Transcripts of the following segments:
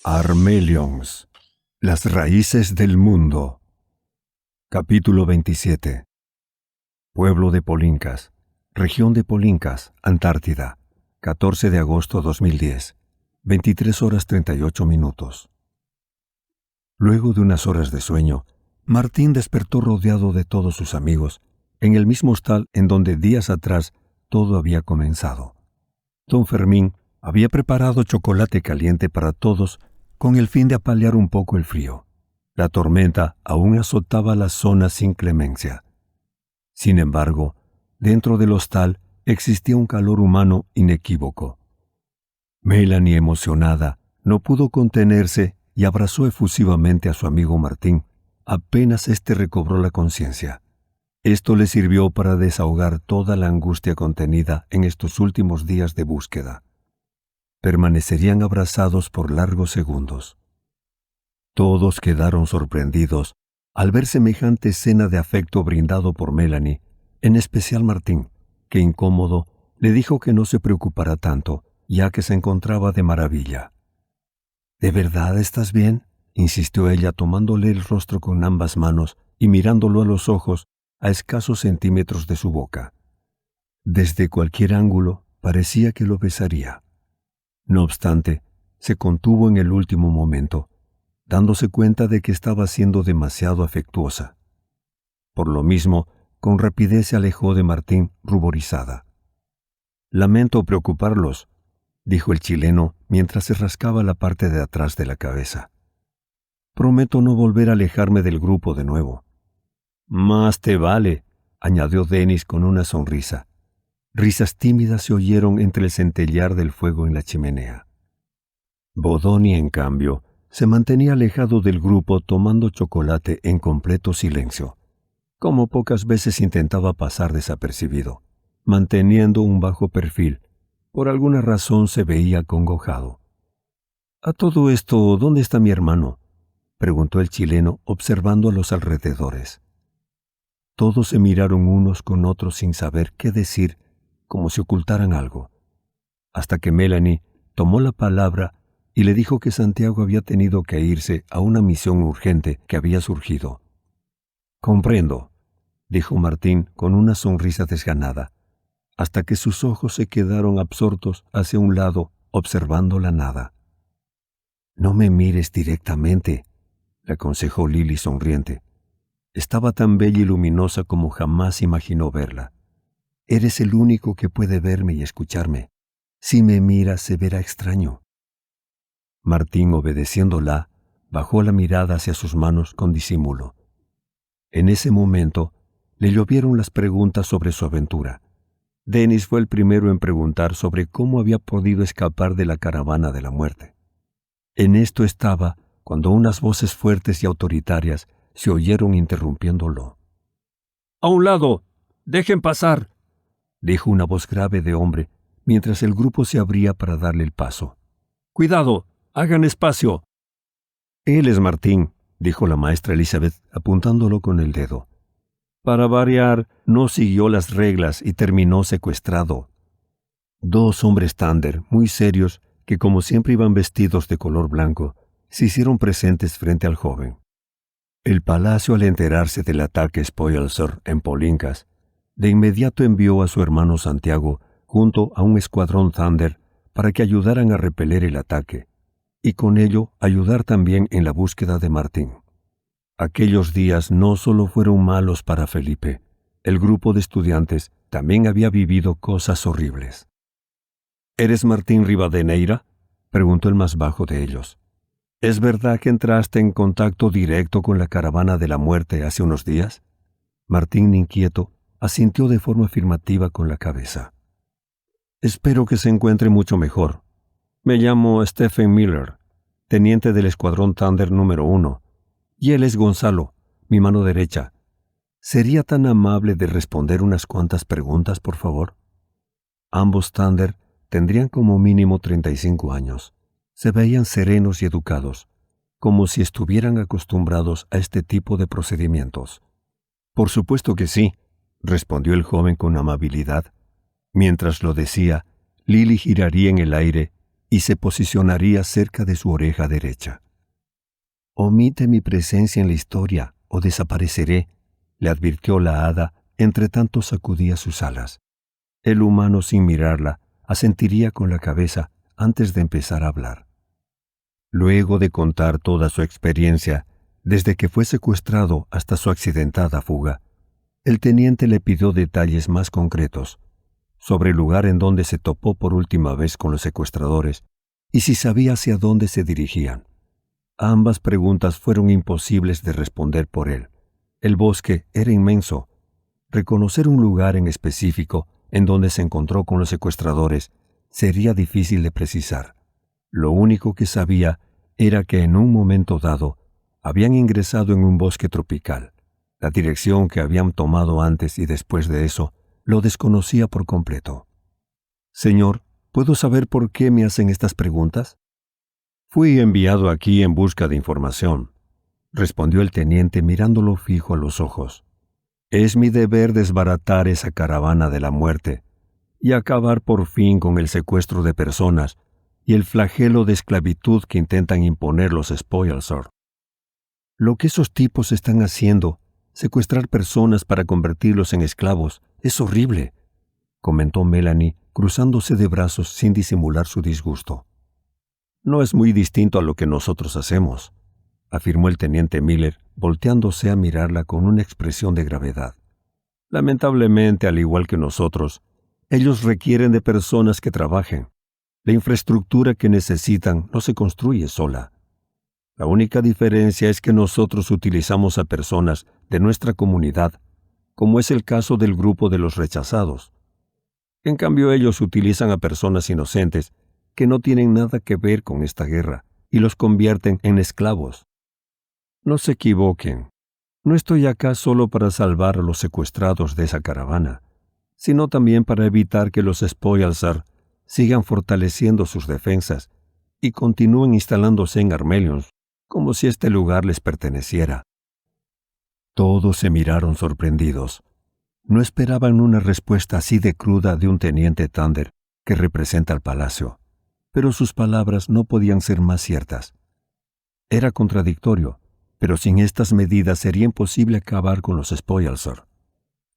Armelions, las raíces del mundo. Capítulo 27. Pueblo de Polincas, región de Polincas, Antártida, 14 de agosto 2010, 23 horas 38 minutos. Luego de unas horas de sueño, Martín despertó rodeado de todos sus amigos, en el mismo hostal en donde días atrás todo había comenzado. Don Fermín había preparado chocolate caliente para todos con el fin de apalear un poco el frío. La tormenta aún azotaba la zona sin clemencia. Sin embargo, dentro del hostal existía un calor humano inequívoco. Melanie, emocionada, no pudo contenerse y abrazó efusivamente a su amigo Martín, apenas éste recobró la conciencia. Esto le sirvió para desahogar toda la angustia contenida en estos últimos días de búsqueda. Permanecerían abrazados por largos segundos. Todos quedaron sorprendidos al ver semejante escena de afecto brindado por Melanie, en especial Martín, que incómodo le dijo que no se preocupara tanto, ya que se encontraba de maravilla. ¿De verdad estás bien?, insistió ella tomándole el rostro con ambas manos y mirándolo a los ojos a escasos centímetros de su boca. Desde cualquier ángulo parecía que lo besaría. No obstante, se contuvo en el último momento, dándose cuenta de que estaba siendo demasiado afectuosa. Por lo mismo, con rapidez se alejó de Martín, ruborizada. «Lamento preocuparlos», dijo el chileno mientras se rascaba la parte de atrás de la cabeza. «Prometo no volver a alejarme del grupo de nuevo». «Más te vale», añadió Denis con una sonrisa. Risas tímidas se oyeron entre el centellear del fuego en la chimenea. Bodoni, en cambio, se mantenía alejado del grupo tomando chocolate en completo silencio. Como pocas veces intentaba pasar desapercibido, manteniendo un bajo perfil. Por alguna razón se veía acongojado. «A todo esto, ¿dónde está mi hermano?», preguntó el chileno observando a los alrededores. Todos se miraron unos con otros sin saber qué decir, como si ocultaran algo, hasta que Melanie tomó la palabra y le dijo que Santiago había tenido que irse a una misión urgente que había surgido. «Comprendo», dijo Martín con una sonrisa desganada, hasta que sus ojos se quedaron absortos hacia un lado, observando la nada. «No me mires directamente», le aconsejó Lily sonriente. Estaba tan bella y luminosa como jamás imaginó verla. «Eres el único que puede verme y escucharme. Si me miras, se verá extraño». Martín, obedeciéndola, bajó la mirada hacia sus manos con disimulo. En ese momento, le llovieron las preguntas sobre su aventura. Denis fue el primero en preguntar sobre cómo había podido escapar de la caravana de la muerte. En esto estaba cuando unas voces fuertes y autoritarias se oyeron interrumpiéndolo. «¡A un lado! ¡Dejen pasar!», dijo una voz grave de hombre, mientras el grupo se abría para darle el paso. «¡Cuidado! ¡Hagan espacio!». «Él es Martín», dijo la maestra Elizabeth, apuntándolo con el dedo. «Para variar, no siguió las reglas y terminó secuestrado». Dos hombres Thunder, muy serios, que como siempre iban vestidos de color blanco, se hicieron presentes frente al joven. El palacio, al enterarse del ataque Spoilsor en Polincas, de inmediato envió a su hermano Santiago junto a un escuadrón Thunder para que ayudaran a repeler el ataque, y con ello ayudar también en la búsqueda de Martín. Aquellos días no solo fueron malos para Felipe, el grupo de estudiantes también había vivido cosas horribles. «¿Eres Martín Rivadeneira?», preguntó el más bajo de ellos. «¿Es verdad que entraste en contacto directo con la caravana de la muerte hace unos días?». Martín, inquieto, asintió de forma afirmativa con la cabeza. «Espero que se encuentre mucho mejor. Me llamo Stephen Miller, teniente del Escuadrón Thunder número 1, y él es Gonzalo, mi mano derecha. ¿Sería tan amable de responder unas cuantas preguntas, por favor?». Ambos Thunder tendrían como mínimo 35 años. Se veían serenos y educados, como si estuvieran acostumbrados a este tipo de procedimientos. «Por supuesto que sí», respondió el joven con amabilidad. Mientras lo decía, Lily giraría en el aire y se posicionaría cerca de su oreja derecha. «Omite mi presencia en la historia o desapareceré», le advirtió la hada, entre tanto sacudía sus alas. El humano, sin mirarla, asentiría con la cabeza antes de empezar a hablar. Luego de contar toda su experiencia, desde que fue secuestrado hasta su accidentada fuga, el teniente le pidió detalles más concretos sobre el lugar en donde se topó por última vez con los secuestradores y si sabía hacia dónde se dirigían. Ambas preguntas fueron imposibles de responder por él. El bosque era inmenso. Reconocer un lugar en específico en donde se encontró con los secuestradores sería difícil de precisar. Lo único que sabía era que en un momento dado habían ingresado en un bosque tropical. La dirección que habían tomado antes y después de eso lo desconocía por completo. «Señor, ¿puedo saber por qué me hacen estas preguntas?» «Fui enviado aquí en busca de información», respondió el teniente mirándolo fijo a los ojos. «Es mi deber desbaratar esa caravana de la muerte y acabar por fin con el secuestro de personas y el flagelo de esclavitud que intentan imponer los Spoilsor. Lo que esos tipos están haciendo, secuestrar personas para convertirlos en esclavos, es horrible», comentó Melanie, cruzándose de brazos sin disimular su disgusto. «No es muy distinto a lo que nosotros hacemos», afirmó el teniente Miller, volteándose a mirarla con una expresión de gravedad. «Lamentablemente, al igual que nosotros, ellos requieren de personas que trabajen. La infraestructura que necesitan no se construye sola. La única diferencia es que nosotros utilizamos a personas de nuestra comunidad, como es el caso del grupo de los rechazados. En cambio, ellos utilizan a personas inocentes que no tienen nada que ver con esta guerra y los convierten en esclavos. No se equivoquen. No estoy acá solo para salvar a los secuestrados de esa caravana, sino también para evitar que los Spoilsor sigan fortaleciendo sus defensas y continúen instalándose en Armelions como si este lugar les perteneciera». Todos se miraron sorprendidos. No esperaban una respuesta así de cruda de un teniente Thunder que representa al palacio, pero sus palabras no podían ser más ciertas. Era contradictorio, pero sin estas medidas sería imposible acabar con los Spoilsor.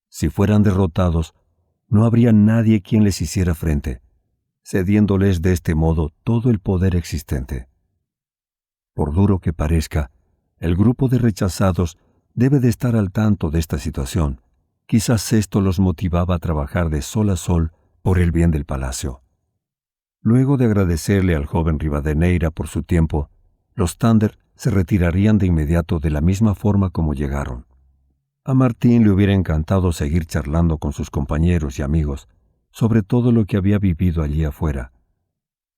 Si fueran derrotados, no habría nadie quien les hiciera frente, cediéndoles de este modo todo el poder existente. Por duro que parezca, el grupo de rechazados debe de estar al tanto de esta situación. Quizás esto los motivaba a trabajar de sol a sol por el bien del palacio. Luego de agradecerle al joven Rivadeneira por su tiempo, los Thunder se retirarían de inmediato de la misma forma como llegaron. A Martín le hubiera encantado seguir charlando con sus compañeros y amigos sobre todo lo que había vivido allí afuera,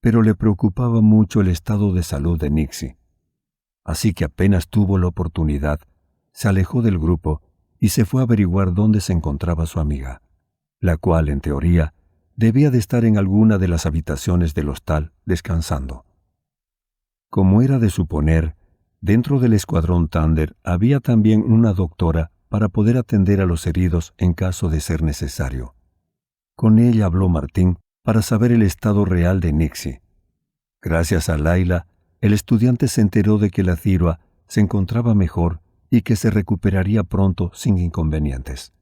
pero le preocupaba mucho el estado de salud de Nixie. Así que apenas tuvo la oportunidad, se alejó del grupo y se fue a averiguar dónde se encontraba su amiga, la cual, en teoría, debía de estar en alguna de las habitaciones del hostal descansando. Como era de suponer, dentro del escuadrón Thunder había también una doctora para poder atender a los heridos en caso de ser necesario. Con ella habló Martín para saber el estado real de Nixie. Gracias a Laila, el estudiante se enteró de que la Thirua se encontraba mejor y que se recuperaría pronto sin inconvenientes.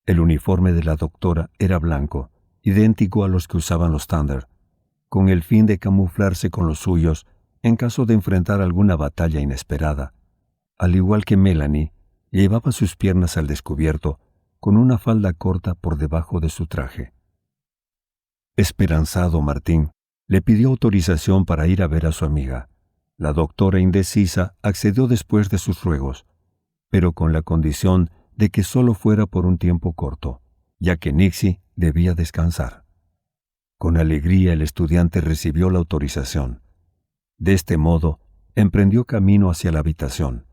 El uniforme de la doctora era blanco, idéntico a los que usaban los Thunder, con el fin de camuflarse con los suyos en caso de enfrentar alguna batalla inesperada. Al igual que Melanie, llevaba sus piernas al descubierto, con una falda corta por debajo de su traje. Esperanzado, Martín le pidió autorización para ir a ver a su amiga. La doctora indecisa accedió después de sus ruegos, pero con la condición de que solo fuera por un tiempo corto, ya que Nixie debía descansar. Con alegría el estudiante recibió la autorización. De este modo, emprendió camino hacia la habitación.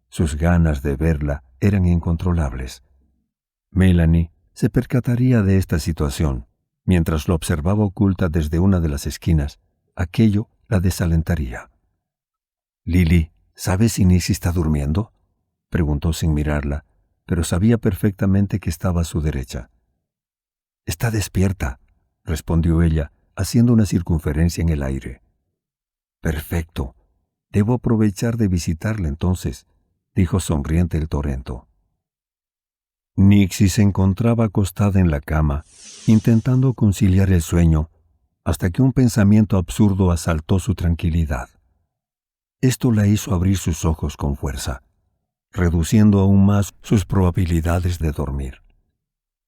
Sus ganas de verla eran incontrolables. Melanie se percataría de esta situación. Mientras lo observaba oculta desde una de las esquinas, aquello la desalentaría. «Lily, ¿sabes si Nixie está durmiendo?», preguntó sin mirarla, pero sabía perfectamente que estaba a su derecha. «Está despierta», respondió ella, haciendo una circunferencia en el aire. «Perfecto. Debo aprovechar de visitarla entonces», dijo sonriente el Torento. Nixie se encontraba acostada en la cama, intentando conciliar el sueño, hasta que un pensamiento absurdo asaltó su tranquilidad. Esto la hizo abrir sus ojos con fuerza, reduciendo aún más sus probabilidades de dormir.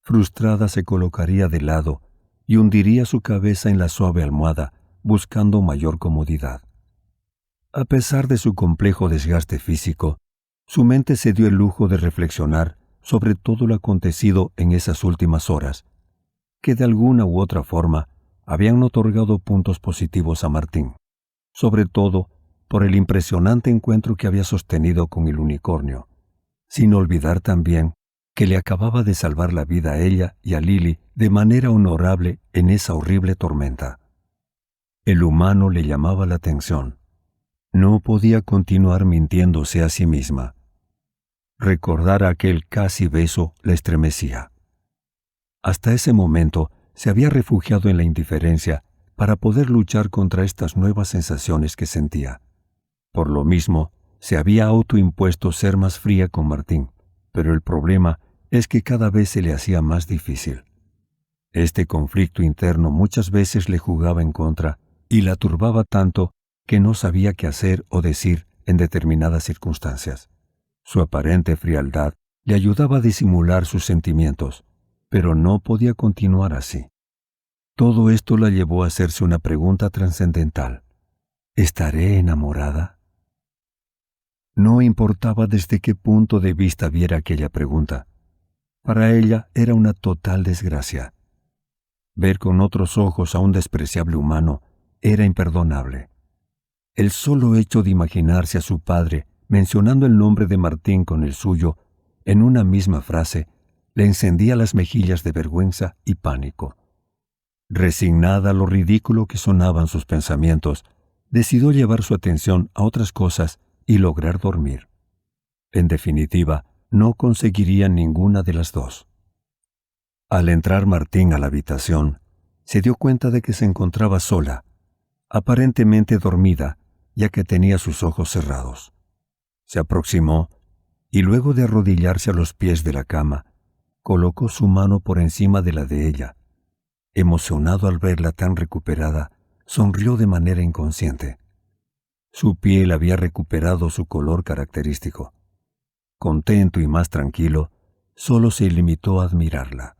Frustrada se colocaría de lado y hundiría su cabeza en la suave almohada, buscando mayor comodidad. A pesar de su complejo desgaste físico, su mente se dio el lujo de reflexionar sobre todo lo acontecido en esas últimas horas, que de alguna u otra forma habían otorgado puntos positivos a Martín, sobre todo por el impresionante encuentro que había sostenido con el unicornio, sin olvidar también que le acababa de salvar la vida a ella y a Lily de manera honorable en esa horrible tormenta. El humano le llamaba la atención. No podía continuar mintiéndose a sí misma. Recordar aquel casi beso la estremecía. Hasta ese momento se había refugiado en la indiferencia para poder luchar contra estas nuevas sensaciones que sentía. Por lo mismo, se había autoimpuesto ser más fría con Martín, pero el problema es que cada vez se le hacía más difícil. Este conflicto interno muchas veces le jugaba en contra y la turbaba tanto que no sabía qué hacer o decir en determinadas circunstancias. Su aparente frialdad le ayudaba a disimular sus sentimientos, pero no podía continuar así. Todo esto la llevó a hacerse una pregunta trascendental. ¿Estaré enamorada? No importaba desde qué punto de vista viera aquella pregunta. Para ella era una total desgracia. Ver con otros ojos a un despreciable humano era imperdonable. El solo hecho de imaginarse a su padre mencionando el nombre de Martín con el suyo en una misma frase le encendía las mejillas de vergüenza y pánico. Resignada a lo ridículo que sonaban sus pensamientos, decidió llevar su atención a otras cosas y lograr dormir. En definitiva, no conseguiría ninguna de las dos. Al entrar Martín a la habitación, se dio cuenta de que se encontraba sola, aparentemente dormida, ya que tenía sus ojos cerrados. Se aproximó y luego de arrodillarse a los pies de la cama, colocó su mano por encima de la de ella. Emocionado al verla tan recuperada, sonrió de manera inconsciente. Su piel había recuperado su color característico. Contento y más tranquilo, solo se limitó a admirarla.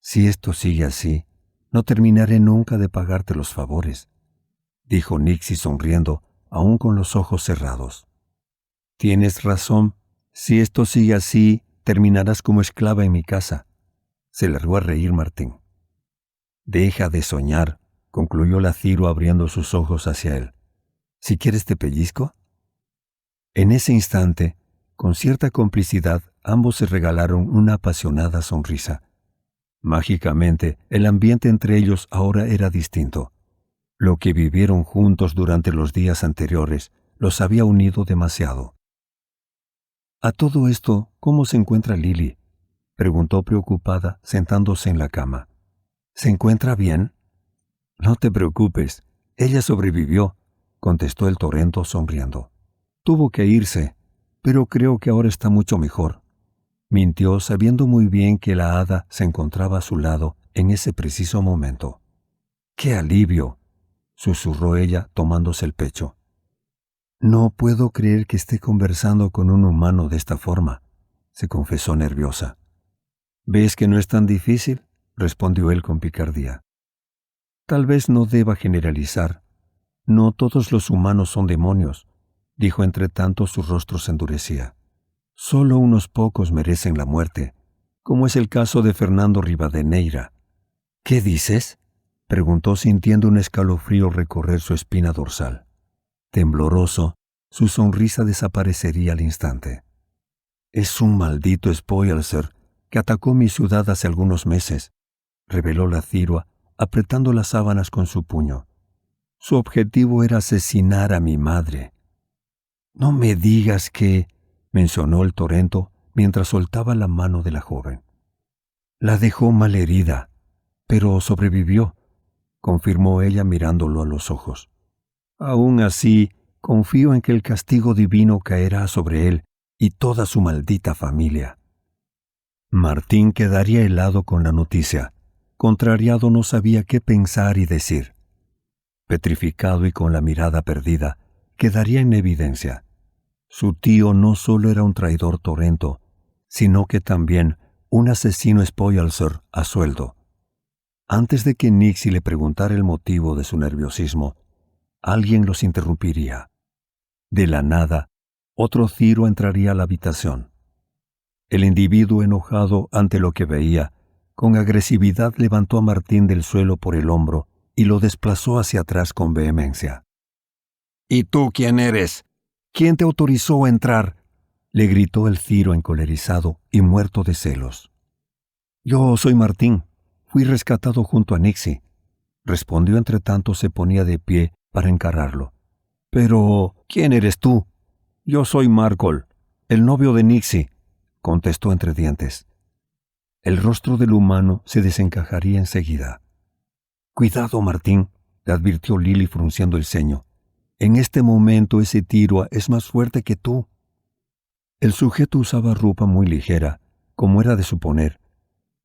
«Si esto sigue así, no terminaré nunca de pagarte los favores», dijo Nixie sonriendo, aún con los ojos cerrados. «Tienes razón. Si esto sigue así, terminarás como esclava en mi casa», se largó a reír Martín. «Deja de soñar», concluyó la Ciro abriendo sus ojos hacia él. «Si quieres te pellizco». En ese instante, con cierta complicidad, ambos se regalaron una apasionada sonrisa. Mágicamente, el ambiente entre ellos ahora era distinto. Lo que vivieron juntos durante los días anteriores los había unido demasiado. «A todo esto, ¿cómo se encuentra Lily?», preguntó preocupada, sentándose en la cama. «¿Se encuentra bien?». «No te preocupes, ella sobrevivió», contestó el Torento sonriendo. «Tuvo que irse, pero creo que ahora está mucho mejor». Mintió sabiendo muy bien que la hada se encontraba a su lado en ese preciso momento. «¡Qué alivio!», susurró ella tomándose el pecho. «No puedo creer que esté conversando con un humano de esta forma», se confesó nerviosa. «¿Ves que no es tan difícil?», respondió él con picardía. «Tal vez no deba generalizar. No todos los humanos son demonios», dijo entre tanto su rostro se endurecía. «Solo unos pocos merecen la muerte, como es el caso de Fernando Rivadeneira». «¿Qué dices?», preguntó sintiendo un escalofrío recorrer su espina dorsal. Tembloroso, su sonrisa desaparecería al instante. «Es un maldito spoiler que atacó mi ciudad hace algunos meses», reveló la Ciro, apretando las sábanas con su puño. «Su objetivo era asesinar a mi madre». «No me digas que», mencionó el Torento mientras soltaba la mano de la joven. «La dejó malherida, pero sobrevivió», confirmó ella mirándolo a los ojos. Aún así, confío en que el castigo divino caerá sobre él y toda su maldita familia. Martín quedaría helado con la noticia. Contrariado, no sabía qué pensar y decir. Petrificado y con la mirada perdida, quedaría en evidencia. Su tío no solo era un traidor torrento, sino que también un asesino spoiler a sueldo. Antes de que Nixie le preguntara el motivo de su nerviosismo, alguien los interrumpiría. De la nada, otro Ciro entraría a la habitación. El individuo, enojado ante lo que veía, con agresividad levantó a Martín del suelo por el hombro y lo desplazó hacia atrás con vehemencia. «¿Y tú quién eres? ¿Quién te autorizó a entrar?», le gritó el Ciro encolerizado y muerto de celos. «Yo soy Martín. Fui rescatado junto a Nixie», respondió. Entre tanto se ponía de pie para encararlo. «Pero, ¿quién eres tú?». «Yo soy Markol, el novio de Nixie», contestó entre dientes. El rostro del humano se desencajaría enseguida. «Cuidado, Martín», le advirtió Lily frunciendo el ceño. «En este momento ese Tiro es más fuerte que tú». El sujeto usaba ropa muy ligera, como era de suponer.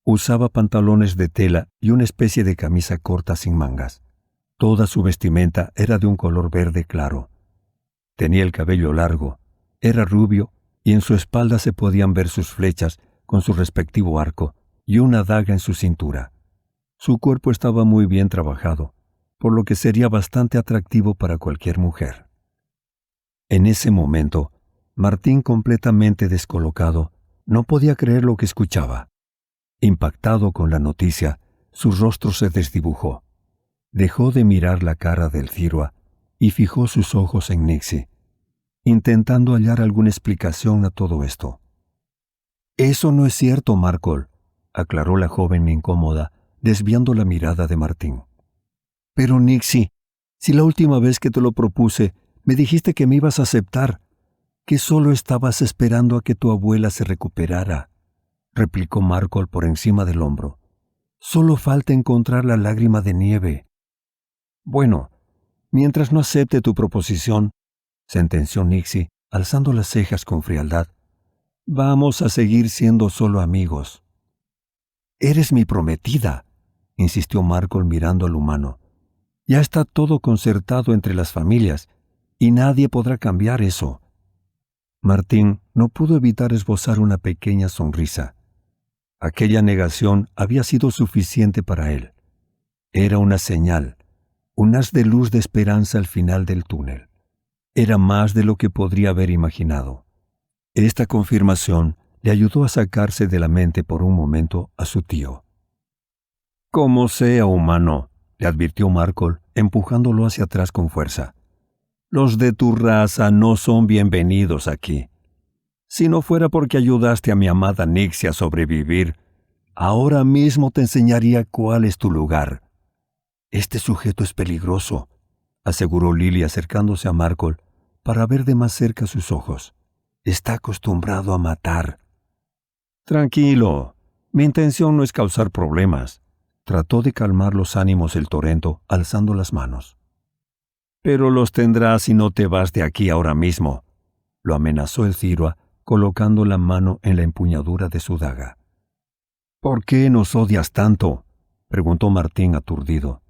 Usaba pantalones de tela y una especie de camisa corta sin mangas. Toda su vestimenta era de un color verde claro. Tenía el cabello largo, era rubio y en su espalda se podían ver sus flechas con su respectivo arco y una daga en su cintura. Su cuerpo estaba muy bien trabajado, por lo que sería bastante atractivo para cualquier mujer. En ese momento, Martín, completamente descolocado, no podía creer lo que escuchaba. Impactado con la noticia, su rostro se desdibujó. Dejó de mirar la cara del Ciro y fijó sus ojos en Nixie, intentando hallar alguna explicación a todo esto. «Eso no es cierto, Markol», aclaró la joven incómoda, desviando la mirada de Martín. «Pero Nixie, si la última vez que te lo propuse me dijiste que me ibas a aceptar, que solo estabas esperando a que tu abuela se recuperara», replicó Markol por encima del hombro. «Solo falta encontrar la lágrima de nieve». «Bueno, mientras no acepte tu proposición», sentenció Nixie, alzando las cejas con frialdad, «vamos a seguir siendo solo amigos». «Eres mi prometida», insistió Markol mirando al humano. «Ya está todo concertado entre las familias, y nadie podrá cambiar eso». Martín no pudo evitar esbozar una pequeña sonrisa. Aquella negación había sido suficiente para él. Era una señal, un haz de luz de esperanza al final del túnel. Era más de lo que podría haber imaginado. Esta confirmación le ayudó a sacarse de la mente por un momento a su tío. «Como sea, humano», le advirtió Markol, empujándolo hacia atrás con fuerza. «Los de tu raza no son bienvenidos aquí. Si no fuera porque ayudaste a mi amada Nixie a sobrevivir, ahora mismo te enseñaría cuál es tu lugar». «Este sujeto es peligroso», aseguró Lily acercándose a Markol para ver de más cerca sus ojos. «Está acostumbrado a matar». «Tranquilo, mi intención no es causar problemas», trató de calmar los ánimos el torrento, alzando las manos. «Pero los tendrás si no te vas de aquí ahora mismo», lo amenazó el Ciro, colocando la mano en la empuñadura de su daga. «¿Por qué nos odias tanto?», preguntó Martín aturdido.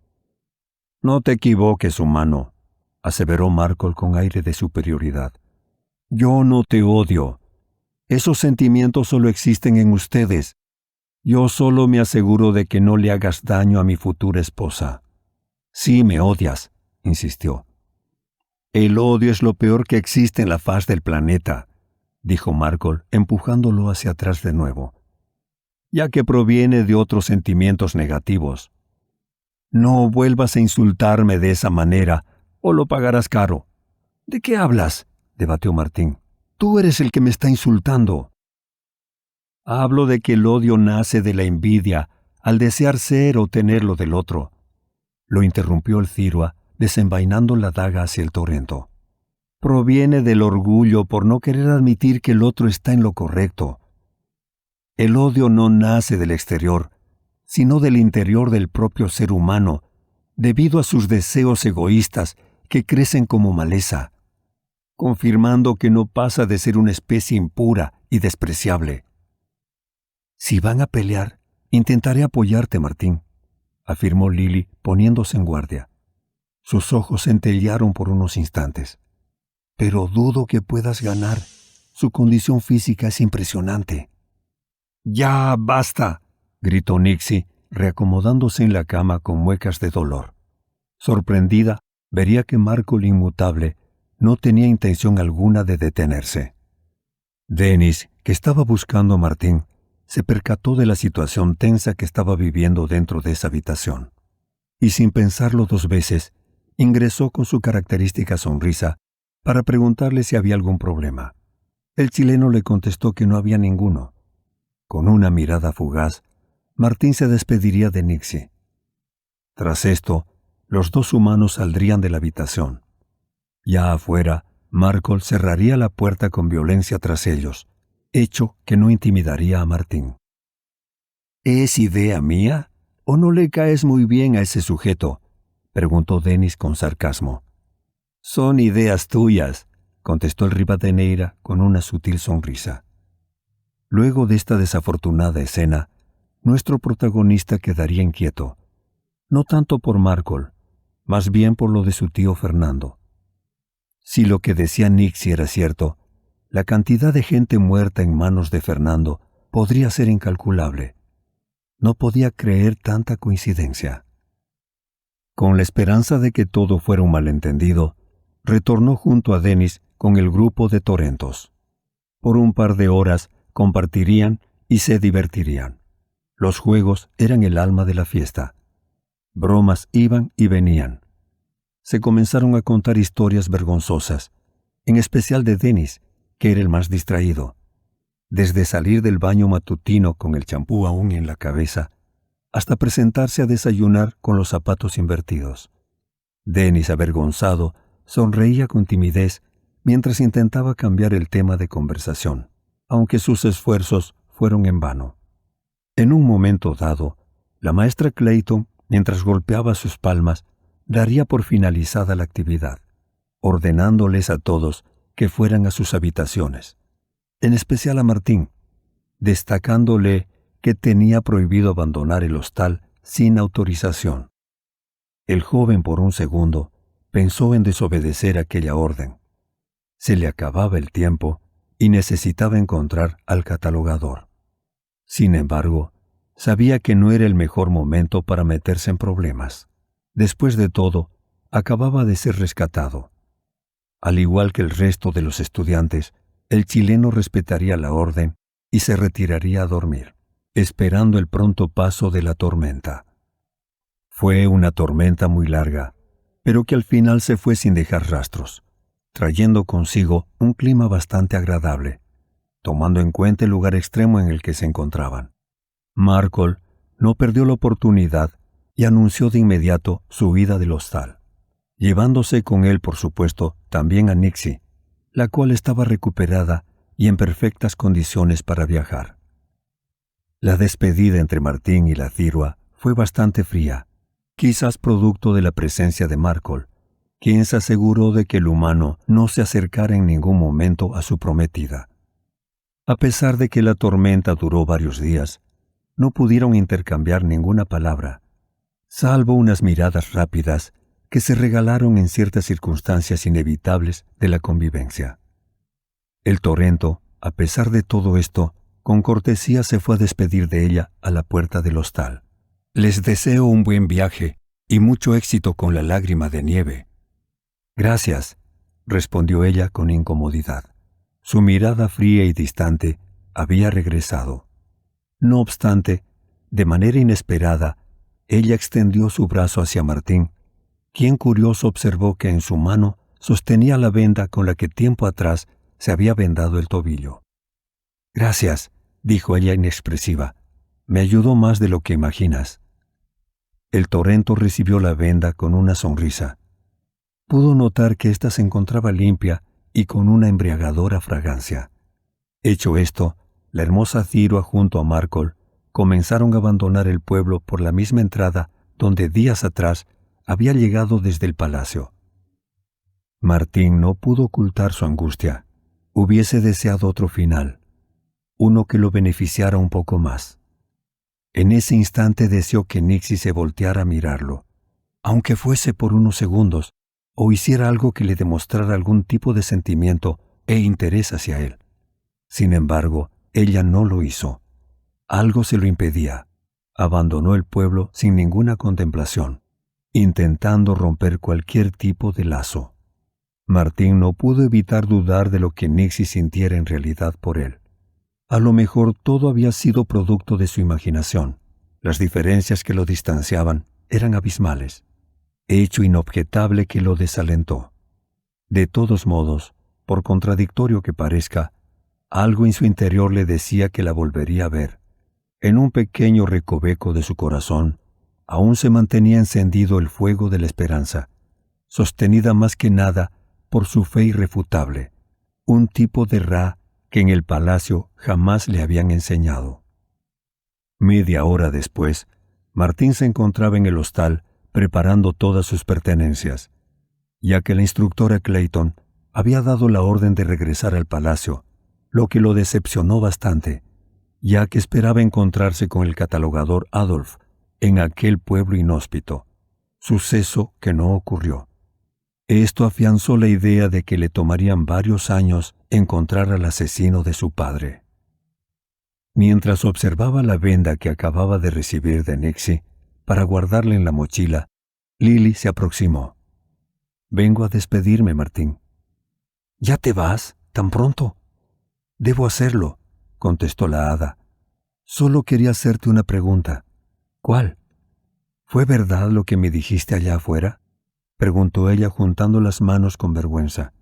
«No te equivoques, humano», aseveró Markol con aire de superioridad. «Yo no te odio. Esos sentimientos solo existen en ustedes. Yo solo me aseguro de que no le hagas daño a mi futura esposa». «Sí me odias», insistió. «El odio es lo peor que existe en la faz del planeta», dijo Markol, empujándolo hacia atrás de nuevo, «ya que proviene de otros sentimientos negativos. No vuelvas a insultarme de esa manera, o lo pagarás caro». «¿De qué hablas?», debatió Martín. «Tú eres el que me está insultando». «Hablo de que el odio nace de la envidia al desear ser o tener lo del otro», lo interrumpió el Ciro, desenvainando la daga hacia el torrento. «Proviene del orgullo por no querer admitir que el otro está en lo correcto. El odio no nace del exterior, sino del interior del propio ser humano, debido a sus deseos egoístas que crecen como maleza, confirmando que no pasa de ser una especie impura y despreciable. Si van a pelear, intentaré apoyarte, Martín, afirmó Lily poniéndose en guardia. Sus ojos centellearon por unos instantes. Pero dudo que puedas ganar. Su condición física es impresionante. ¡Ya, basta!, gritó Nixie, reacomodándose en la cama con muecas de dolor. Sorprendida, vería que Marco, el inmutable, no tenía intención alguna de detenerse. Dennis, que estaba buscando a Martín, se percató de la situación tensa que estaba viviendo dentro de esa habitación. Y sin pensarlo 2 veces, ingresó con su característica sonrisa para preguntarle si había algún problema. El chileno le contestó que no había ninguno. Con una mirada fugaz, Martín se despediría de Nixie. Tras esto, los 2 humanos saldrían de la habitación. Ya afuera, Marco cerraría la puerta con violencia tras ellos, hecho que no intimidaría a Martín. ¿Es idea mía o no le caes muy bien a ese sujeto?, preguntó Dennis con sarcasmo. Son ideas tuyas, contestó el Rivadeneira con una sutil sonrisa. Luego de esta desafortunada escena, nuestro protagonista quedaría inquieto, no tanto por Marco, más bien por lo de su tío Fernando. Si lo que decía Nixie era cierto, la cantidad de gente muerta en manos de Fernando podría ser incalculable. No podía creer tanta coincidencia. Con la esperanza de que todo fuera un malentendido, retornó junto a Dennis con el grupo de Torentos. Por un par de horas compartirían y se divertirían. Los juegos eran el alma de la fiesta. Bromas iban y venían. Se comenzaron a contar historias vergonzosas, en especial de Dennis, que era el más distraído. Desde salir del baño matutino con el champú aún en la cabeza, hasta presentarse a desayunar con los zapatos invertidos. Dennis, avergonzado, sonreía con timidez mientras intentaba cambiar el tema de conversación, aunque sus esfuerzos fueron en vano. En un momento dado, la maestra Clayton, mientras golpeaba sus palmas, daría por finalizada la actividad, ordenándoles a todos que fueran a sus habitaciones, en especial a Martín, destacándole que tenía prohibido abandonar el hostal sin autorización. El joven por un segundo pensó en desobedecer aquella orden. Se le acababa el tiempo y necesitaba encontrar al catalogador. Sin embargo, sabía que no era el mejor momento para meterse en problemas. Después de todo, acababa de ser rescatado. Al igual que el resto de los estudiantes, el chileno respetaría la orden y se retiraría a dormir, esperando el pronto paso de la tormenta. Fue una tormenta muy larga, pero que al final se fue sin dejar rastros, trayendo consigo un clima bastante agradable, tomando en cuenta el lugar extremo en el que se encontraban. Marco no perdió la oportunidad y anunció de inmediato su huida del hostal, llevándose con él, por supuesto, también a Nixie, la cual estaba recuperada y en perfectas condiciones para viajar. La despedida entre Martín y la Cirua fue bastante fría, quizás producto de la presencia de Marco, quien se aseguró de que el humano no se acercara en ningún momento a su prometida. A pesar de que la tormenta duró varios días, no pudieron intercambiar ninguna palabra, salvo unas miradas rápidas que se regalaron en ciertas circunstancias inevitables de la convivencia. El Torrento, a pesar de todo esto, con cortesía se fue a despedir de ella a la puerta del hostal. «Les deseo un buen viaje y mucho éxito con la lágrima de nieve». «Gracias», respondió ella con incomodidad. Su mirada fría y distante había regresado. No obstante, de manera inesperada, ella extendió su brazo hacia Martín, quien curioso observó que en su mano sostenía la venda con la que tiempo atrás se había vendado el tobillo. «Gracias», dijo ella inexpresiva. «Me ayudó más de lo que imaginas». El Torrento recibió la venda con una sonrisa. Pudo notar que ésta se encontraba limpia y con una embriagadora fragancia. Hecho esto, la hermosa Cirua junto a Marco comenzaron a abandonar el pueblo por la misma entrada donde días atrás había llegado desde el palacio. Martín no pudo ocultar su angustia. Hubiese deseado otro final, uno que lo beneficiara un poco más. En ese instante deseó que Nixie se volteara a mirarlo, aunque fuese por unos segundos, o hiciera algo que le demostrara algún tipo de sentimiento e interés hacia él. Sin embargo, ella no lo hizo. Algo se lo impedía. Abandonó el pueblo sin ninguna contemplación, intentando romper cualquier tipo de lazo. Martín no pudo evitar dudar de lo que Nixie sintiera en realidad por él. A lo mejor todo había sido producto de su imaginación. Las diferencias que lo distanciaban eran abismales, hecho inobjetable que lo desalentó. De todos modos, por contradictorio que parezca, algo en su interior le decía que la volvería a ver. En un pequeño recoveco de su corazón, aún se mantenía encendido el fuego de la esperanza, sostenida más que nada por su fe irrefutable, un tipo de Ra que en el palacio jamás le habían enseñado. Media hora después, Martín se encontraba en el hostal preparando todas sus pertenencias, ya que la instructora Clayton había dado la orden de regresar al palacio, lo que lo decepcionó bastante, ya que esperaba encontrarse con el catalogador Adolf en aquel pueblo inhóspito, suceso que no ocurrió. Esto afianzó la idea de que le tomarían varios años encontrar al asesino de su padre. Mientras observaba la venda que acababa de recibir de Nixie para guardarla en la mochila, Lily se aproximó. «Vengo a despedirme, Martín». «¿Ya te vas? ¿Tan pronto?» «Debo hacerlo», contestó la hada. «Solo quería hacerte una pregunta». «¿Cuál?» «¿Fue verdad lo que me dijiste allá afuera?», preguntó ella juntando las manos con vergüenza.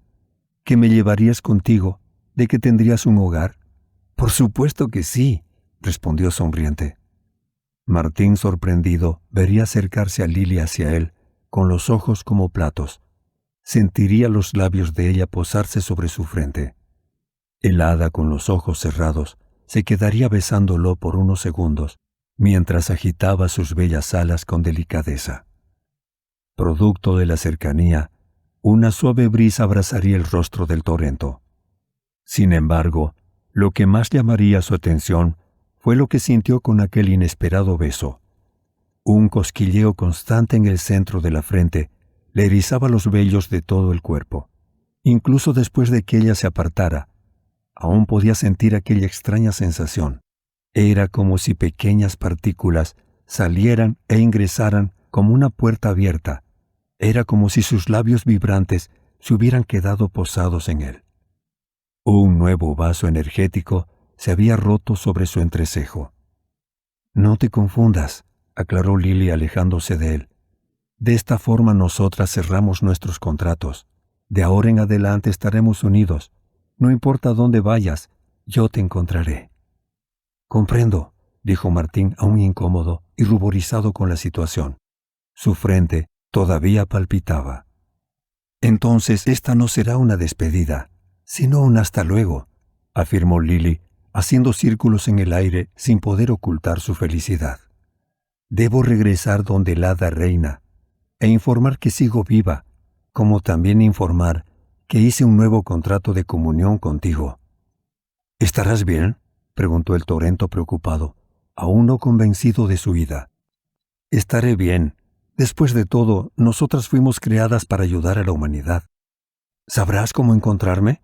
«¿Que me llevarías contigo? ¿De que tendrías un hogar?» «Por supuesto que sí», respondió sonriente. Martín, sorprendido, vería acercarse a Lily hacia él, con los ojos como platos. Sentiría los labios de ella posarse sobre su frente. El hada, con los ojos cerrados, se quedaría besándolo por unos segundos, mientras agitaba sus bellas alas con delicadeza. Producto de la cercanía, una suave brisa abrazaría el rostro del torrento. Sin embargo, lo que más llamaría su atención fue lo que sintió con aquel inesperado beso. Un cosquilleo constante en el centro de la frente le erizaba los vellos de todo el cuerpo. Incluso después de que ella se apartara, aún podía sentir aquella extraña sensación. Era como si pequeñas partículas salieran e ingresaran como una puerta abierta. Era como si sus labios vibrantes se hubieran quedado posados en él. Un nuevo vaso energético se había roto sobre su entrecejo. «No te confundas», aclaró Lily alejándose de él. «De esta forma nosotras cerramos nuestros contratos. De ahora en adelante estaremos unidos. No importa dónde vayas, yo te encontraré». «Comprendo», dijo Martín, aún incómodo y ruborizado con la situación. Su frente todavía palpitaba. «Entonces esta no será una despedida, sino un hasta luego», afirmó Lily, haciendo círculos en el aire sin poder ocultar su felicidad. «Debo regresar donde el hada reina e informar que sigo viva, como también informar que hice un nuevo contrato de comunión contigo». «¿Estarás bien?», preguntó el torrento preocupado, aún no convencido de su ida. «Estaré bien. Después de todo, nosotras fuimos creadas para ayudar a la humanidad. ¿Sabrás cómo encontrarme?»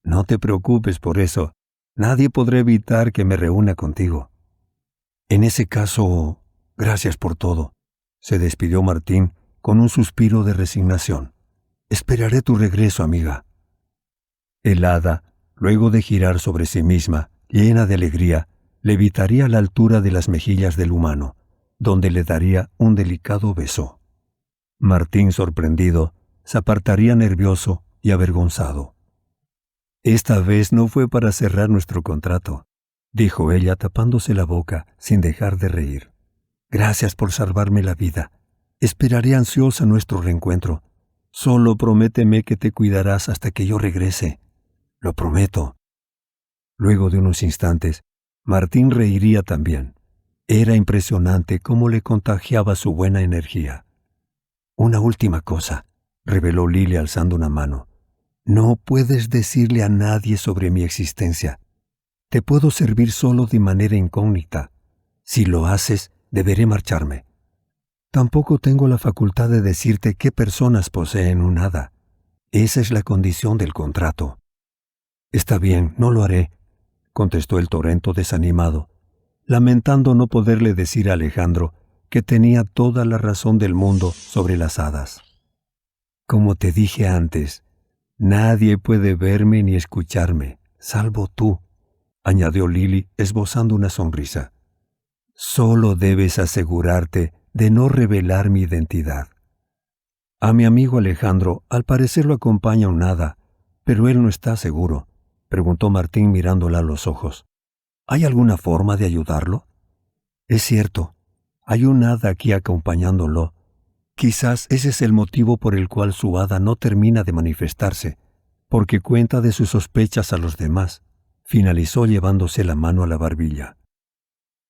«No te preocupes por eso. Nadie podrá evitar que me reúna contigo». «En ese caso, gracias por todo», se despidió Martín con un suspiro de resignación. «Esperaré tu regreso, amiga». El hada, luego de girar sobre sí misma, llena de alegría, levitaría a la altura de las mejillas del humano, donde le daría un delicado beso. Martín, sorprendido, se apartaría nervioso y avergonzado. «Esta vez no fue para cerrar nuestro contrato», dijo ella tapándose la boca sin dejar de reír. «Gracias por salvarme la vida. Esperaré ansiosa nuestro reencuentro. Solo prométeme que te cuidarás hasta que yo regrese». «Lo prometo». Luego de unos instantes, Martín reiría también. Era impresionante cómo le contagiaba su buena energía. Una última cosa, reveló Lily alzando una mano. No puedes decirle a nadie sobre mi existencia. Te puedo servir solo de manera incógnita. Si lo haces, deberé marcharme. Tampoco tengo la facultad de decirte qué personas poseen un hada. Esa es la condición del contrato. Está bien, no lo haré, contestó el torrento desanimado, lamentando no poderle decir a Alejandro que tenía toda la razón del mundo sobre las hadas. Como te dije antes, nadie puede verme ni escucharme, salvo tú, añadió Lily esbozando una sonrisa. Solo debes asegurarte de no revelar mi identidad. A mi amigo Alejandro, al parecer lo acompaña un hada, pero él no está seguro, preguntó Martín mirándola a los ojos. ¿Hay alguna forma de ayudarlo? Es cierto, hay un hada aquí acompañándolo. Quizás ese es el motivo por el cual su hada no termina de manifestarse, porque cuenta de sus sospechas a los demás, finalizó llevándose la mano a la barbilla.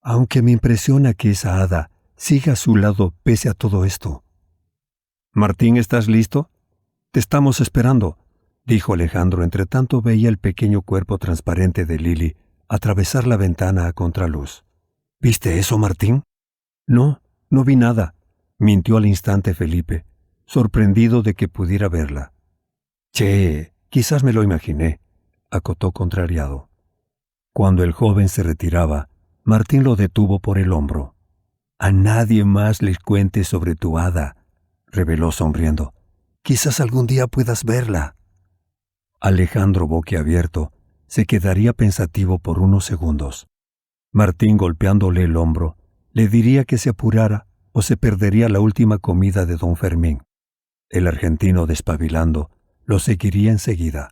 Aunque me impresiona que esa hada siga a su lado pese a todo esto. Martín, ¿estás listo? Te estamos esperando, dijo Alejandro entre tanto veía el pequeño cuerpo transparente de Lily atravesar la ventana a contraluz. ¿Viste eso, Martín? No, no vi nada, mintió al instante Felipe, sorprendido de que pudiera verla. Che, quizás me lo imaginé, acotó contrariado. Cuando el joven se retiraba, Martín lo detuvo por el hombro. A nadie más les cuentes sobre tu hada, reveló sonriendo. Quizás algún día puedas verla. Alejandro, boquiabierto, se quedaría pensativo por unos segundos. Martín, golpeándole el hombro, le diría que se apurara o se perdería la última comida de don Fermín. El argentino, despabilando, lo seguiría enseguida.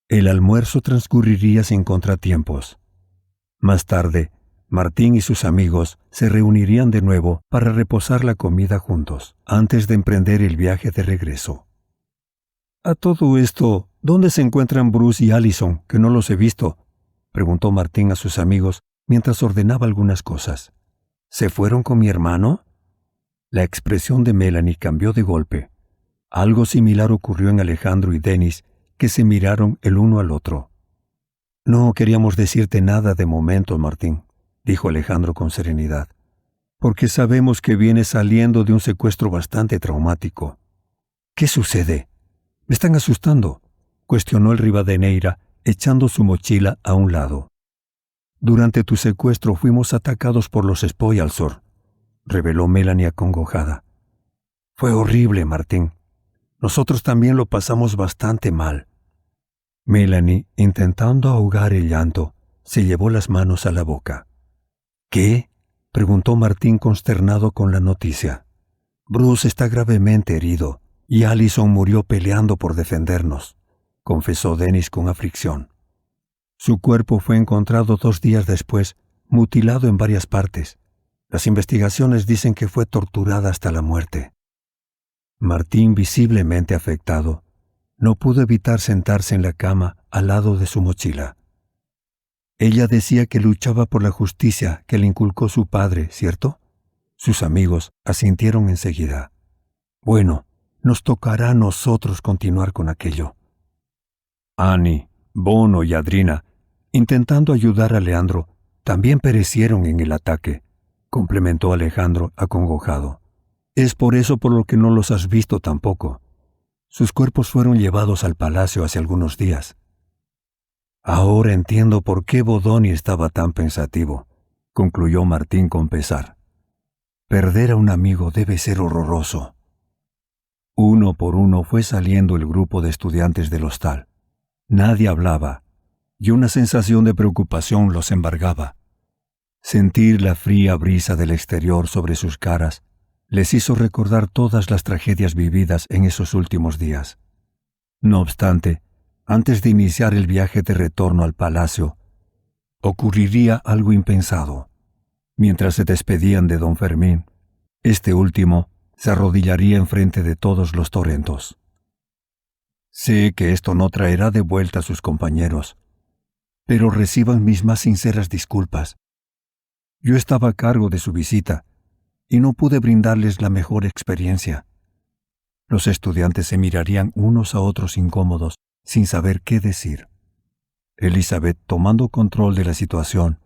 El almuerzo transcurriría sin contratiempos. Más tarde, Martín y sus amigos se reunirían de nuevo para reposar la comida juntos, antes de emprender el viaje de regreso. A todo esto, ¿dónde se encuentran Bruce y Allison, que no los he visto?, preguntó Martín a sus amigos mientras ordenaba algunas cosas. ¿Se fueron con mi hermano? La expresión de Melanie cambió de golpe. Algo similar ocurrió en Alejandro y Dennis, que se miraron el uno al otro. No queríamos decirte nada de momento, Martín, dijo Alejandro con serenidad, porque sabemos que vienes saliendo de un secuestro bastante traumático. ¿Qué sucede? Me están asustando, cuestionó el Rivadeneira, echando su mochila a un lado. Durante tu secuestro fuimos atacados por los Spoilsor, reveló Melanie acongojada. Fue horrible, Martín. Nosotros también lo pasamos bastante mal. Melanie, intentando ahogar el llanto, se llevó las manos a la boca. ¿Qué? Preguntó Martín consternado con la noticia. Bruce está gravemente herido y Allison murió peleando por defendernos, confesó Dennis con aflicción. Su cuerpo fue encontrado 2 días después, mutilado en varias partes. Las investigaciones dicen que fue torturada hasta la muerte. Martín, visiblemente afectado, no pudo evitar sentarse en la cama al lado de su mochila. Ella decía que luchaba por la justicia que le inculcó su padre, ¿cierto? Sus amigos asintieron enseguida. Bueno, nos tocará a nosotros continuar con aquello. Annie, Bono y Adrina, intentando ayudar a Leandro, también perecieron en el ataque, complementó Alejandro acongojado. Es por eso por lo que no los has visto tampoco. Sus cuerpos fueron llevados al palacio hace algunos días. Ahora entiendo por qué Bodoni estaba tan pensativo, concluyó Martín con pesar. Perder a un amigo debe ser horroroso. Uno por uno fue saliendo el grupo de estudiantes del hostal. Nadie hablaba, y una sensación de preocupación los embargaba. Sentir la fría brisa del exterior sobre sus caras les hizo recordar todas las tragedias vividas en esos últimos días. No obstante, antes de iniciar el viaje de retorno al palacio, ocurriría algo impensado. Mientras se despedían de don Fermín, este último se arrodillaría enfrente de todos los Torrentos. Sé que esto no traerá de vuelta a sus compañeros, pero reciban mis más sinceras disculpas. Yo estaba a cargo de su visita y no pude brindarles la mejor experiencia. Los estudiantes se mirarían unos a otros incómodos, sin saber qué decir. Elizabeth, tomando control de la situación,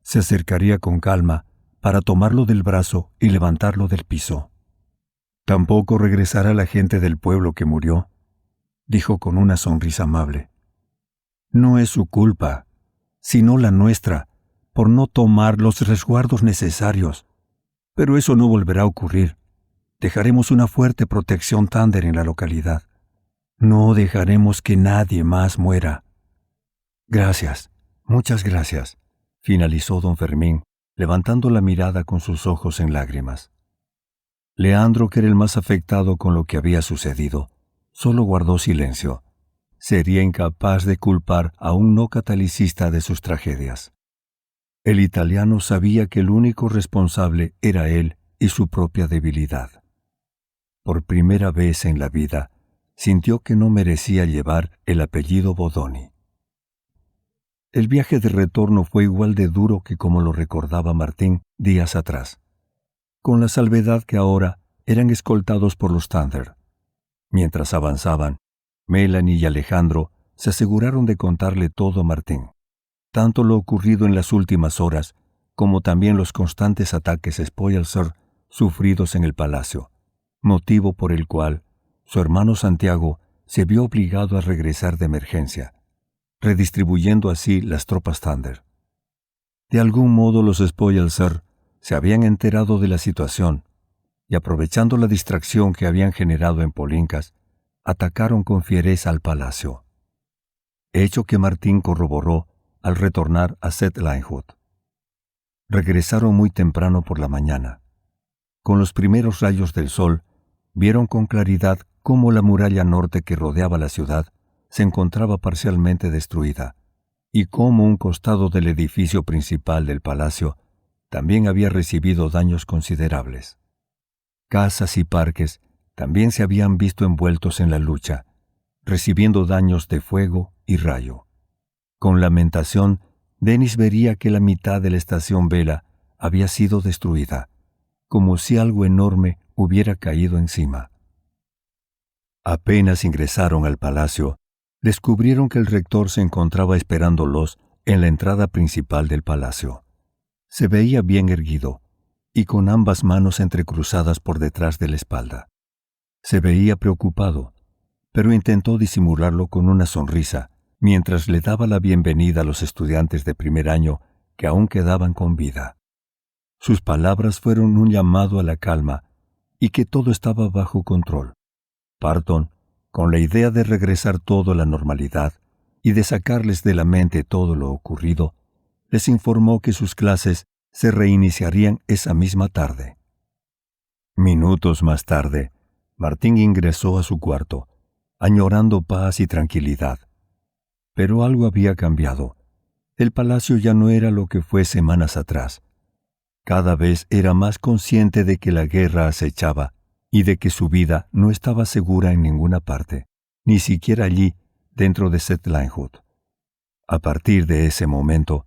se acercaría con calma para tomarlo del brazo y levantarlo del piso. «Tampoco regresará la gente del pueblo que murió», dijo con una sonrisa amable. «No es su culpa, sino la nuestra, por no tomar los resguardos necesarios. Pero eso no volverá a ocurrir. Dejaremos una fuerte protección Thunder en la localidad. No dejaremos que nadie más muera». «Gracias, muchas gracias», finalizó don Fermín, levantando la mirada con sus ojos en lágrimas. Leandro, que era el más afectado con lo que había sucedido, solo guardó silencio. Sería incapaz de culpar a un no catalicista de sus tragedias. El italiano sabía que el único responsable era él y su propia debilidad. Por primera vez en la vida, sintió que no merecía llevar el apellido Bodoni. El viaje de retorno fue igual de duro que como lo recordaba Martín días atrás, con la salvedad que ahora eran escoltados por los Thunder. Mientras avanzaban, Melanie y Alejandro se aseguraron de contarle todo a Martín, tanto lo ocurrido en las últimas horas como también los constantes ataques Spoilsr sufridos en el palacio, motivo por el cual su hermano Santiago se vio obligado a regresar de emergencia, redistribuyendo así las tropas Thunder. De algún modo los Spoilsr se habían enterado de la situación y, aprovechando la distracción que habían generado en Polincas, atacaron con fiereza al palacio, hecho que Martín corroboró al retornar a Settlinwood. Regresaron muy temprano por la mañana. Con los primeros rayos del sol, vieron con claridad cómo la muralla norte que rodeaba la ciudad se encontraba parcialmente destruida y cómo un costado del edificio principal del palacio también había recibido daños considerables. Casas y parques también se habían visto envueltos en la lucha, recibiendo daños de fuego y rayo. Con lamentación, Denis vería que la mitad de la estación Vela había sido destruida, como si algo enorme hubiera caído encima. Apenas ingresaron al palacio, descubrieron que el rector se encontraba esperándolos en la entrada principal del palacio. Se veía bien erguido y con ambas manos entrecruzadas por detrás de la espalda. Se veía preocupado, pero intentó disimularlo con una sonrisa mientras le daba la bienvenida a los estudiantes de primer año que aún quedaban con vida. Sus palabras fueron un llamado a la calma y que todo estaba bajo control. Parton, con la idea de regresar todo a la normalidad y de sacarles de la mente todo lo ocurrido, les informó que sus clases se reiniciarían esa misma tarde. Minutos más tarde, Martín ingresó a su cuarto, añorando paz y tranquilidad. Pero algo había cambiado. El palacio ya no era lo que fue semanas atrás. Cada vez era más consciente de que la guerra acechaba y de que su vida no estaba segura en ninguna parte, ni siquiera allí, dentro de Settlinwood. A partir de ese momento,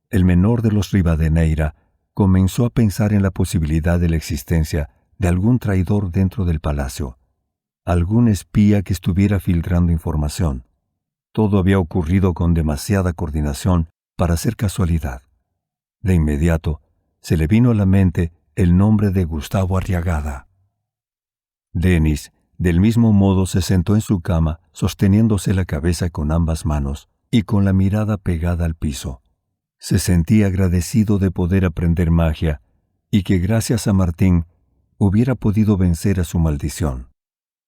el menor de los Rivadeneira comenzó a pensar en la posibilidad de la existencia de algún traidor dentro del palacio, algún espía que estuviera filtrando información. Todo había ocurrido con demasiada coordinación para ser casualidad. De inmediato, se le vino a la mente el nombre de Gustavo Arriagada. Denis, del mismo modo, se sentó en su cama, sosteniéndose la cabeza con ambas manos y con la mirada pegada al piso. Se sentía agradecido de poder aprender magia y que gracias a Martín hubiera podido vencer a su maldición.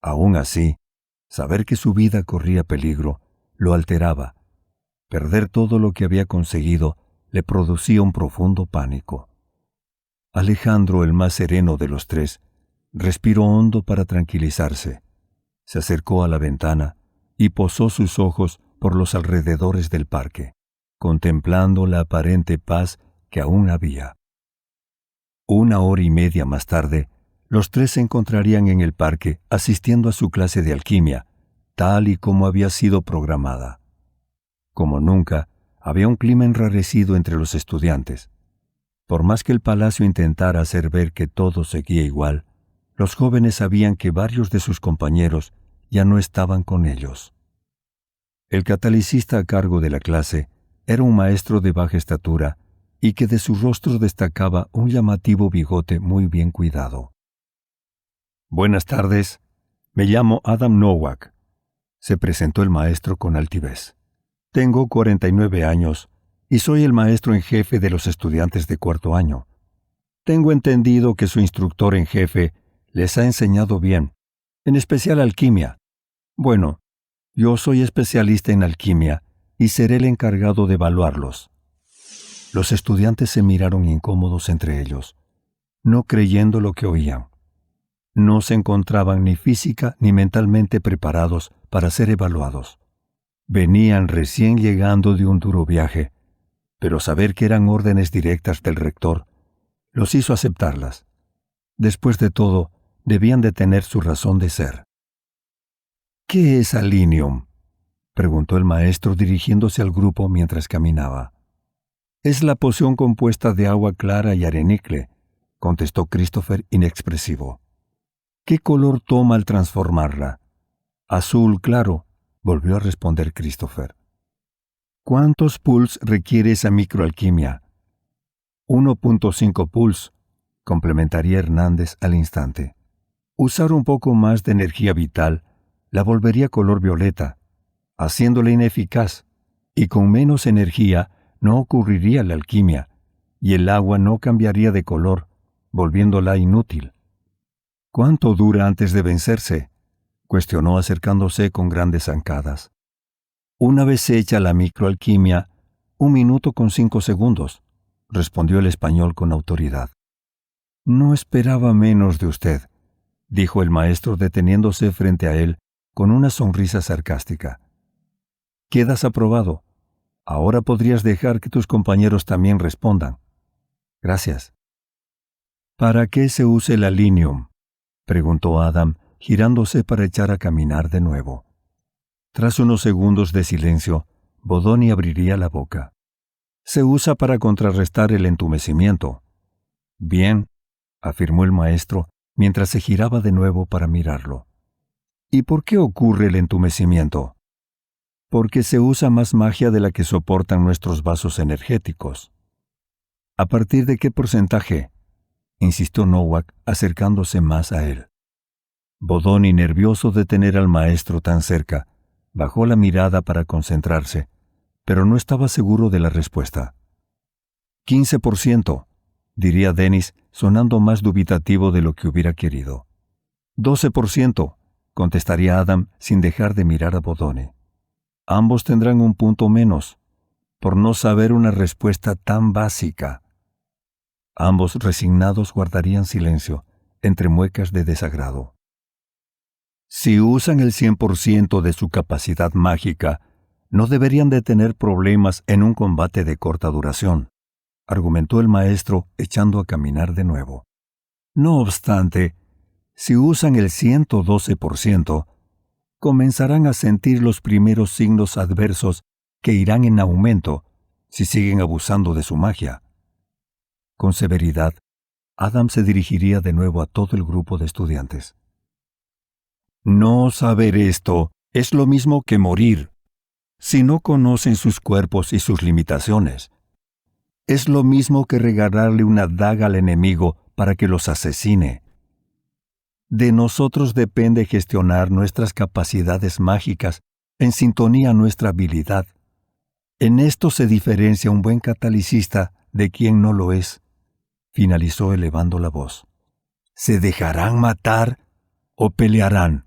Aún así, saber que su vida corría peligro lo alteraba. Perder todo lo que había conseguido le producía un profundo pánico. Alejandro, el más sereno de los tres, respiró hondo para tranquilizarse. Se acercó a la ventana y posó sus ojos por los alrededores del parque, contemplando la aparente paz que aún había. 1 hora y media más tarde, los tres se encontrarían en el parque asistiendo a su clase de alquimia, tal y como había sido programada. Como nunca, había un clima enrarecido entre los estudiantes. Por más que el palacio intentara hacer ver que todo seguía igual, los jóvenes sabían que varios de sus compañeros ya no estaban con ellos. El catalicista a cargo de la clase era un maestro de baja estatura y que de su rostro destacaba un llamativo bigote muy bien cuidado. «Buenas tardes, me llamo Adam Nowak», se presentó el maestro con altivez. «Tengo 49 años y soy el maestro en jefe de los estudiantes de cuarto año. Tengo entendido que su instructor en jefe les ha enseñado bien, en especial alquimia. Bueno, yo soy especialista en alquimia y seré el encargado de evaluarlos». Los estudiantes se miraron incómodos entre ellos, no creyendo lo que oían. No se encontraban ni física ni mentalmente preparados para ser evaluados. Venían recién llegando de un duro viaje, pero saber que eran órdenes directas del rector los hizo aceptarlas. Después de todo, debían de tener su razón de ser. «¿Qué es alinium?», preguntó el maestro dirigiéndose al grupo mientras caminaba. «Es la poción compuesta de agua clara y arenicle», contestó Christopher inexpresivo. «¿Qué color toma al transformarla?». «Azul claro», volvió a responder Christopher. «¿Cuántos puls requiere esa microalquimia?». 1.5 puls, complementaría Hernández al instante. Usar un poco más de energía vital la volvería color violeta, haciéndola ineficaz, y con menos energía no ocurriría la alquimia, y el agua no cambiaría de color, volviéndola inútil. «¿Cuánto dura antes de vencerse?», cuestionó acercándose con grandes zancadas. «Una vez hecha la microalquimia, 1 minuto con 5 segundos», respondió el español con autoridad. «No esperaba menos de usted», dijo el maestro deteniéndose frente a él con una sonrisa sarcástica. «Quedas aprobado. Ahora podrías dejar que tus compañeros también respondan». «Gracias». «¿Para qué se usa el alinium?», preguntó Adam, girándose para echar a caminar de nuevo. Tras unos segundos de silencio, Bodoni abriría la boca. «Se usa para contrarrestar el entumecimiento». «Bien», afirmó el maestro, mientras se giraba de nuevo para mirarlo. «¿Y por qué ocurre el entumecimiento?». «Porque se usa más magia de la que soportan nuestros vasos energéticos». «¿A partir de qué porcentaje?», insistió Nowak, acercándose más a él. Bodoni, nervioso de tener al maestro tan cerca, bajó la mirada para concentrarse, pero no estaba seguro de la respuesta. 15%, diría Dennis, sonando más dubitativo de lo que hubiera querido. 12%, contestaría Adam sin dejar de mirar a Bodoni. Ambos tendrán un punto menos, por no saber una respuesta tan básica. Ambos resignados guardarían silencio, entre muecas de desagrado. Si usan el 100% de su capacidad mágica, no deberían de tener problemas en un combate de corta duración, argumentó el maestro echando a caminar de nuevo. No obstante, si usan el 112%, comenzarán a sentir los primeros signos adversos que irán en aumento si siguen abusando de su magia. Con severidad, Adam se dirigiría de nuevo a todo el grupo de estudiantes. «No saber esto es lo mismo que morir, si no conocen sus cuerpos y sus limitaciones. Es lo mismo que regalarle una daga al enemigo para que los asesine. De nosotros depende gestionar nuestras capacidades mágicas en sintonía a nuestra habilidad. En esto se diferencia un buen catalicista de quien no lo es», finalizó elevando la voz. «¿Se dejarán matar o pelearán?».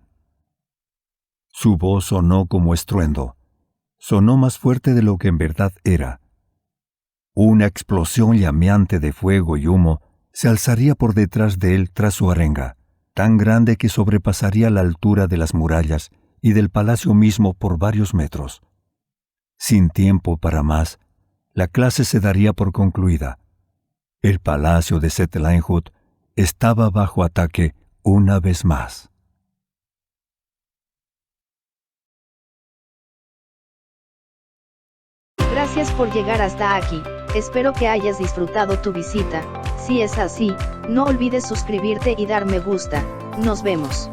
Su voz sonó como estruendo. Sonó más fuerte de lo que en verdad era. Una explosión llameante de fuego y humo se alzaría por detrás de él tras su arenga, tan grande que sobrepasaría la altura de las murallas y del palacio mismo por varios metros. Sin tiempo para más, la clase se daría por concluida. El palacio de Settlehood estaba bajo ataque una vez más. Gracias por llegar hasta aquí. Espero que hayas disfrutado tu visita. Si es así, no olvides suscribirte y dar me gusta. Nos vemos.